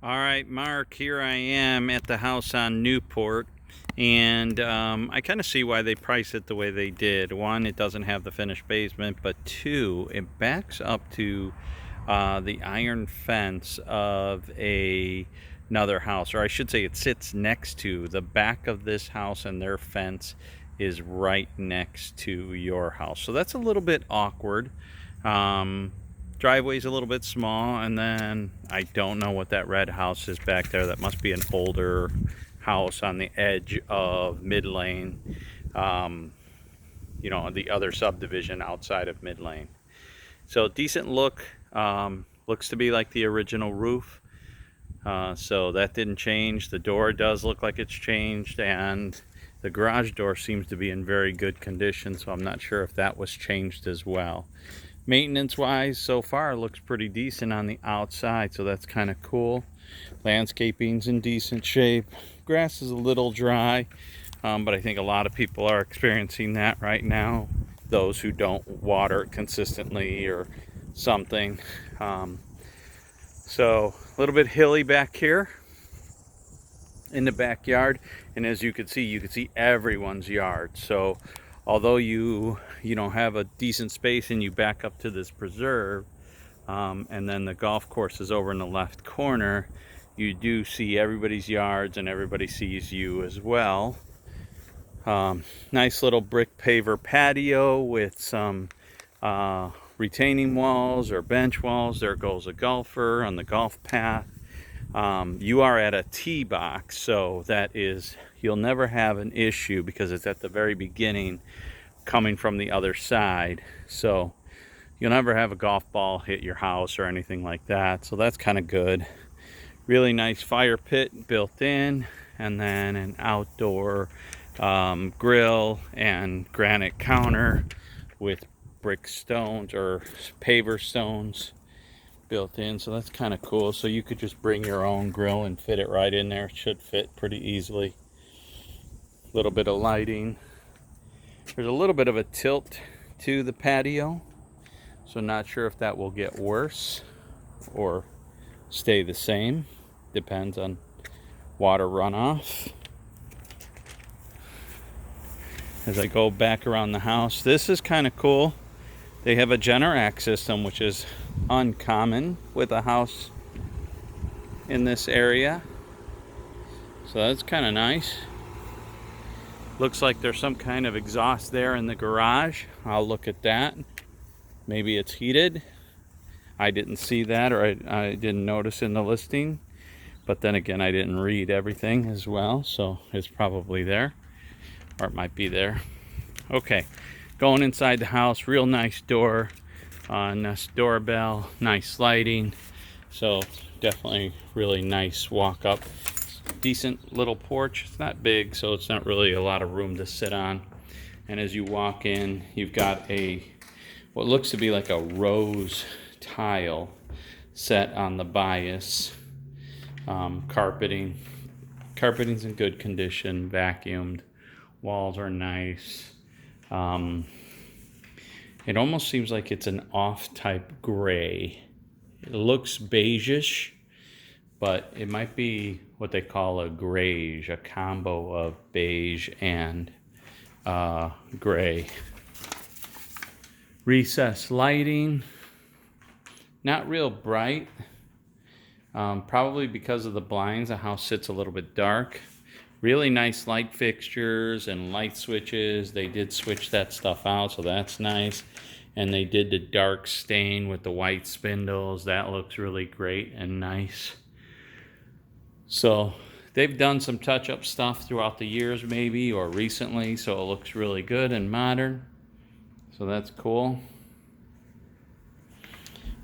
All right, Mark, here I am at the house on Newport, and I kind of see why they price it the way they did. One, it doesn't have the finished basement, but two, it backs up to the iron fence of another house, or I should say it sits next to the back of this house, and their fence is right next to your house. So that's a little bit awkward. Um, Driveway's a little bit small, and then I don't know what that red house is back there. That must be an older house on the edge of Mid Lane, um, the other subdivision outside of Mid Lane. So decent look. Looks to be like the original roof. So that didn't change. The door does look like it's changed, and the garage door seems to be in very good condition, so I'm not sure if that was changed as well. Maintenance wise, so far it looks pretty decent on the outside, so that's kind of cool. Landscaping's in decent shape. Grass is a little dry, but I think a lot of people are experiencing that right now, those who don't water it consistently or something. So a little bit hilly back here in the backyard, and as you can see everyone's yard. So although you don't have a decent space and you back up to this preserve, and then the golf course is over in the left corner, you do see everybody's yards and everybody sees you as well. Nice little brick paver patio with some retaining walls or bench walls. There goes a golfer on the golf path. You are at a tee box, so that is, you'll never have an issue because it's at the very beginning coming from the other side. So you'll never have a golf ball hit your house or anything like that. So that's kind of good. Really nice fire pit built in, and then an outdoor grill and granite counter with brick stones or paver stones built in, so that's kind of cool. So you could just bring your own grill and fit it right in there. It should fit pretty easily. A little bit of lighting. There's a little bit of a tilt to the patio, so not sure if that will get worse or stay the same. Depends on water runoff. As I go back around the house, this is kind of cool. They have a Generac system, which is uncommon with a house in this area. So that's kind of nice. Looks like there's some kind of exhaust there in the garage. I'll look at that. Maybe it's heated. I didn't see that, or I didn't notice in the listing. But then again, I didn't read everything as well, so it's probably there, or it might be there. Okay. Going inside the house, real nice door, nice doorbell, nice lighting. So definitely really nice walk up. Decent little porch. It's not big, so it's not really a lot of room to sit on. And as you walk in, you've got what looks to be like a rose tile set on the bias. Carpeting's in good condition, vacuumed. Walls are nice. It almost seems like it's an off-type gray. It looks beigeish, but it might be what they call a greige, a combo of beige and gray. Recessed lighting, not real bright. Probably because of the blinds, the house sits a little bit dark. Really nice light fixtures and light switches. They did switch that stuff out, so that's nice. And they did the dark stain with the white spindles. That looks really great and nice. So they've done some touch-up stuff throughout the years maybe, or recently, so it looks really good and modern. So that's cool.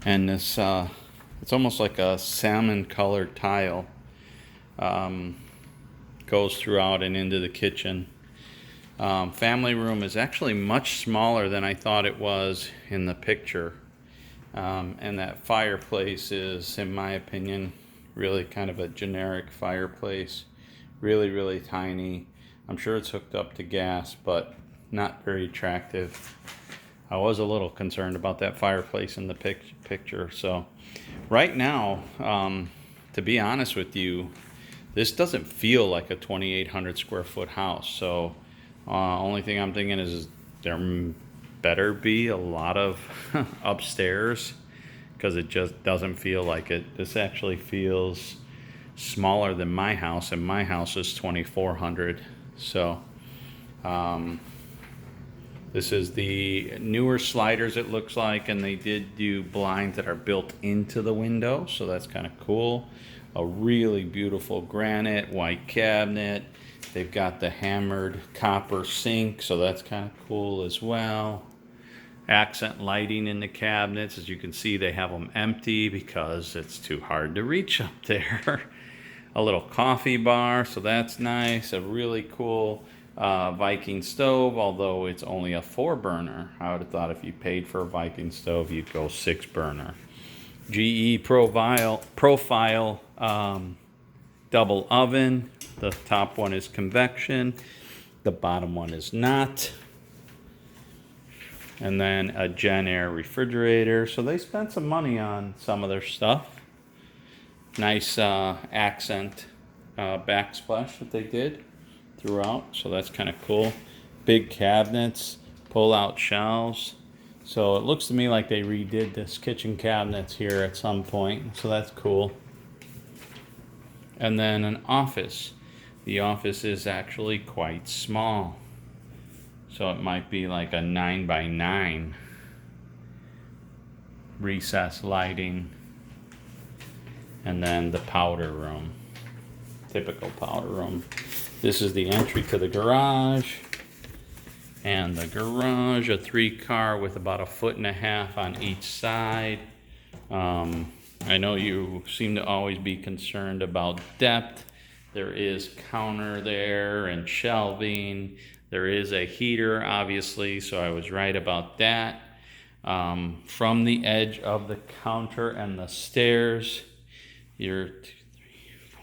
And this, it's almost like a salmon-colored tile. Goes throughout and into the kitchen. Family room is actually much smaller than I thought it was in the picture. And that fireplace is, in my opinion, really kind of a generic fireplace. Really, really tiny. I'm sure it's hooked up to gas, but not very attractive. I was a little concerned about that fireplace in the picture. So right now, to be honest with you, this doesn't feel like a 2,800 square foot house. So only thing I'm thinking is there better be a lot of upstairs, because it just doesn't feel like it. This actually feels smaller than my house, and my house is 2,400. So this is the newer sliders, it looks like, and they did do blinds that are built into the window, so that's kind of cool. A really beautiful granite white cabinet. They've got the hammered copper sink, so that's kind of cool as well. Accent lighting in the cabinets. As you can see, they have them empty because it's too hard to reach up there. A little coffee bar, so that's nice. A really cool Viking stove, although it's only a 4-burner. I would have thought if you paid for a Viking stove, you'd go 6-burner. GE Profile double oven. The top one is convection. The bottom one is not. And then a Jenn-Air refrigerator. So they spent some money on some of their stuff. Nice accent backsplash that they did throughout. So that's kind of cool. Big cabinets, pull-out shelves. So it looks to me like they redid this kitchen cabinets here at some point. So that's cool. And then an office. The office is actually quite small. So it might be like a 9x9. Recessed lighting. And then the powder room. Typical powder room. This is the entry to the garage. And the garage, a 3-car with about 1.5 feet on each side. I know you seem to always be concerned about depth. There is counter there and shelving. There is a heater, obviously, so I was right about that. From the edge of the counter and the stairs, you're 2, 3, 4.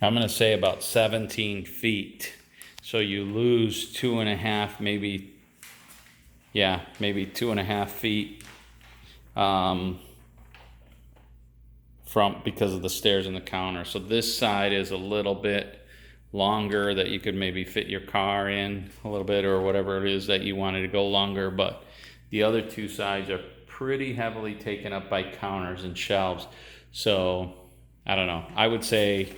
I'm going to say about 17 feet. So you lose 2.5, maybe 2.5 feet because of the stairs and the counter. So this side is a little bit longer that you could maybe fit your car in a little bit, or whatever it is that you wanted to go longer. But the other two sides are pretty heavily taken up by counters and shelves. So I don't know. I would say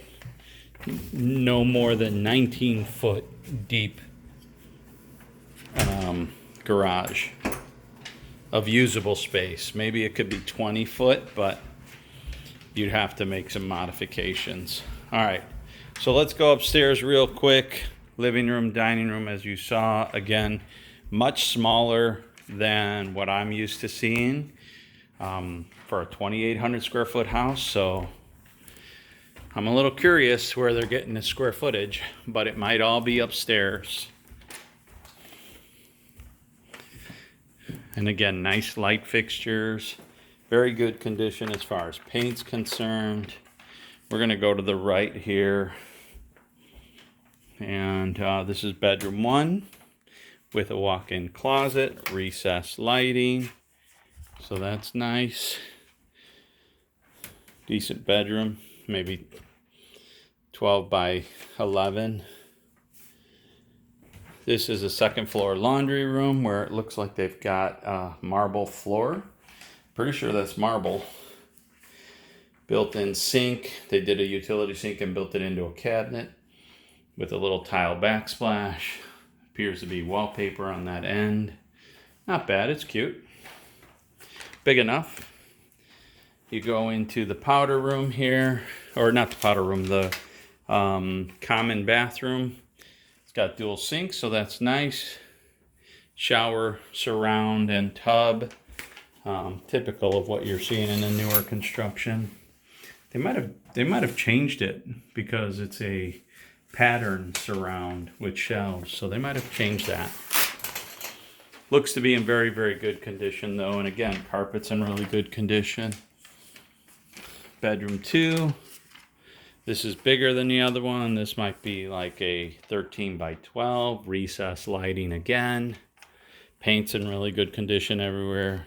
no more than 19 foot deep garage of usable space. Maybe it could be 20 foot, but you'd have to make some modifications. All right, so let's go upstairs real quick. Living room, dining room, as you saw, again, much smaller than what I'm used to seeing for a 2,800 square foot house. So I'm a little curious where they're getting the square footage, but it might all be upstairs. And again, nice light fixtures, very good condition as far as paint's concerned. We're gonna go to the right here. And this is bedroom 1 with a walk-in closet, recessed lighting. So that's nice. Decent bedroom, maybe 12 by 11. This is a 2nd floor laundry room where it looks like they've got a marble floor. Pretty sure that's marble. Built-in sink. They did a utility sink and built it into a cabinet with a little tile backsplash. Appears to be wallpaper on that end. Not bad, it's cute. Big enough. You go into the powder room here, or not the powder room, the common bathroom. It's got dual sinks, so that's nice. Shower, surround, and tub. Typical of what you're seeing in a newer construction. They might have changed it because it's a pattern surround with shelves, so they might have changed that. Looks to be in very, very good condition though, and again, carpet's in really good condition. Bedroom 2, This is bigger than the other one. This might be like a 13 by 12. Recessed lighting again. Paint's in really good condition everywhere.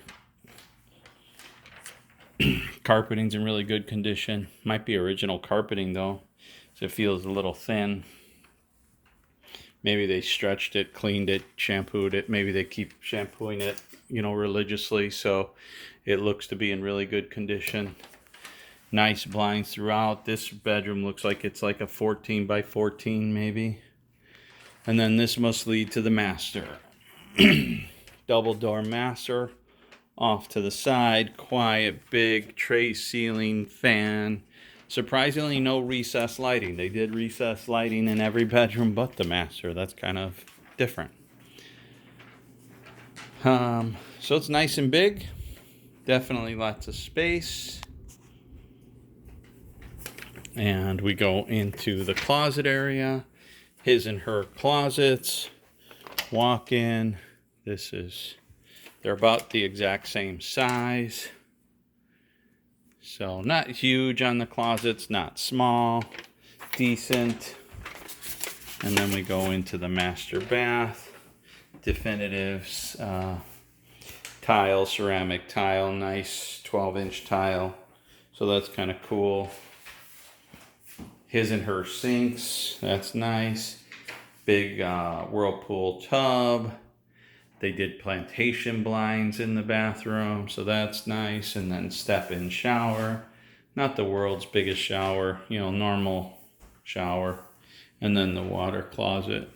Carpeting's in really good condition. Might be original carpeting though, so it feels a little thin. Maybe they stretched it, cleaned it, shampooed it. Maybe they keep shampooing it, religiously, so it looks to be in really good condition. Nice blinds throughout. This bedroom looks like it's like a 14 by 14 maybe. And then this must lead to the master. Double door master. Off to the side, quiet, big tray ceiling fan. Surprisingly, no recessed lighting. They did recessed lighting in every bedroom but the master. That's kind of different. So it's nice and big. Definitely lots of space. And we go into the closet area. His and her closets. Walk in. They're about the exact same size. So not huge on the closets, not small, decent. And then we go into the master bath. Definitive tile, ceramic tile, nice 12-inch tile. So that's kind of cool. His and her sinks, that's nice. Big Whirlpool tub. They did plantation blinds in the bathroom, so that's nice. And then step-in shower. Not the world's biggest shower, normal shower. And then the water closet.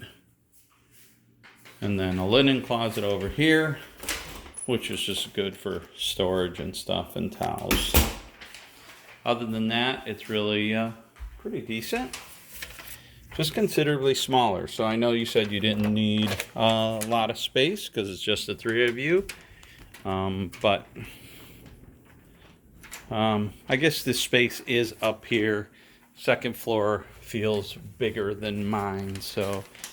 And then a linen closet over here, which is just good for storage and stuff and towels. Other than that, it's really pretty decent. Just considerably smaller. So I know you said you didn't need a lot of space because it's just the three of you. But I guess this space is up here. Second floor feels bigger than mine,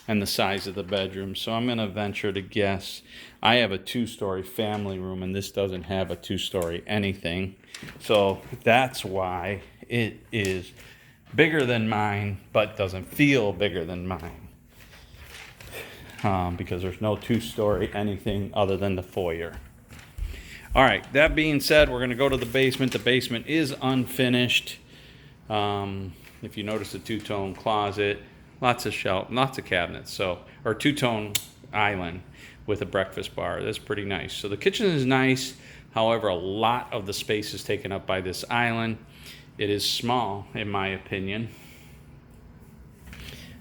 and the size of the bedroom. So I'm going to venture to guess. I have a 2-story family room, and this doesn't have a 2-story anything. So that's why it is bigger than mine, but doesn't feel bigger than mine. Because there's no 2-story anything other than the foyer. All right, that being said, we're going to go to the basement. The basement is unfinished. If you notice the 2-tone closet, lots of shelf, lots of cabinets, or 2-tone island with a breakfast bar. That's pretty nice. So the kitchen is nice. However, a lot of the space is taken up by this island. It is small, in my opinion.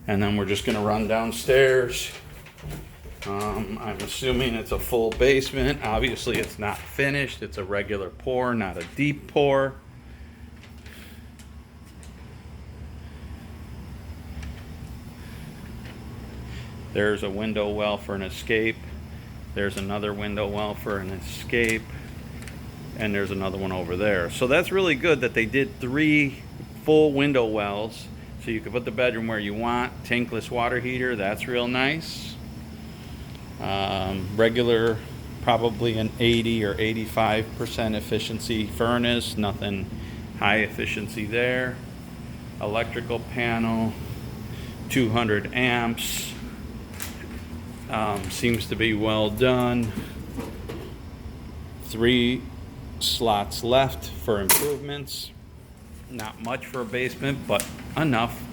And then we're just going to run downstairs. I'm assuming it's a full basement. Obviously, it's not finished. It's a regular pour, not a deep pour. There's a window well for an escape. There's another window well for an escape. And there's another one over there. So that's really good that they did 3 full window wells. So you can put the bedroom where you want. Tankless water heater, that's real nice. Regular, probably an 80 or 85% efficiency furnace. Nothing high efficiency there. Electrical panel, 200 amps. Seems to be well done. 3 slots left for improvements. Not much for a basement, but enough.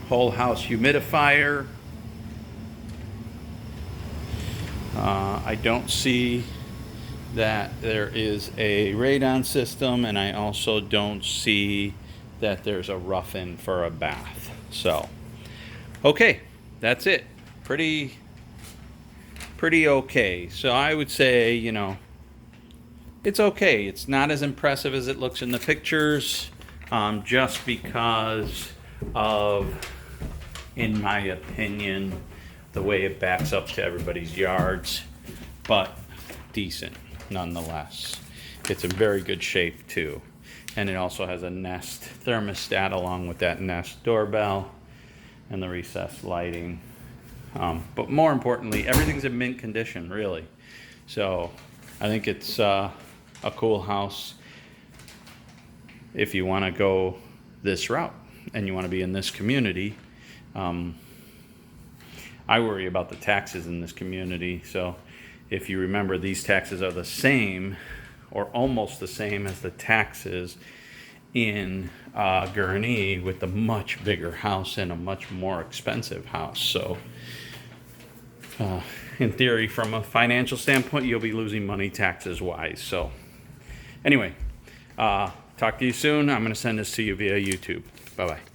Whole house humidifier. I don't see that there is a radon system, and I also don't see that there's a rough-in for a bath. So, okay, that's it. Pretty okay. So I would say, it's okay. It's not as impressive as it looks in the pictures, just because of, in my opinion, the way it backs up to everybody's yards, but decent nonetheless. It's in very good shape too. And it also has a Nest thermostat along with that Nest doorbell and the recessed lighting. But more importantly, everything's in mint condition, really. So I think it's a cool house if you want to go this route and you want to be in this community, I worry about the taxes in this community. So if you remember, these taxes are the same or almost the same as the taxes in Gurnee, with the much bigger house and a much more expensive house. So in theory, from a financial standpoint, you'll be losing money taxes wise. So anyway, talk to you soon. I'm going to send this to you via YouTube. Bye-bye.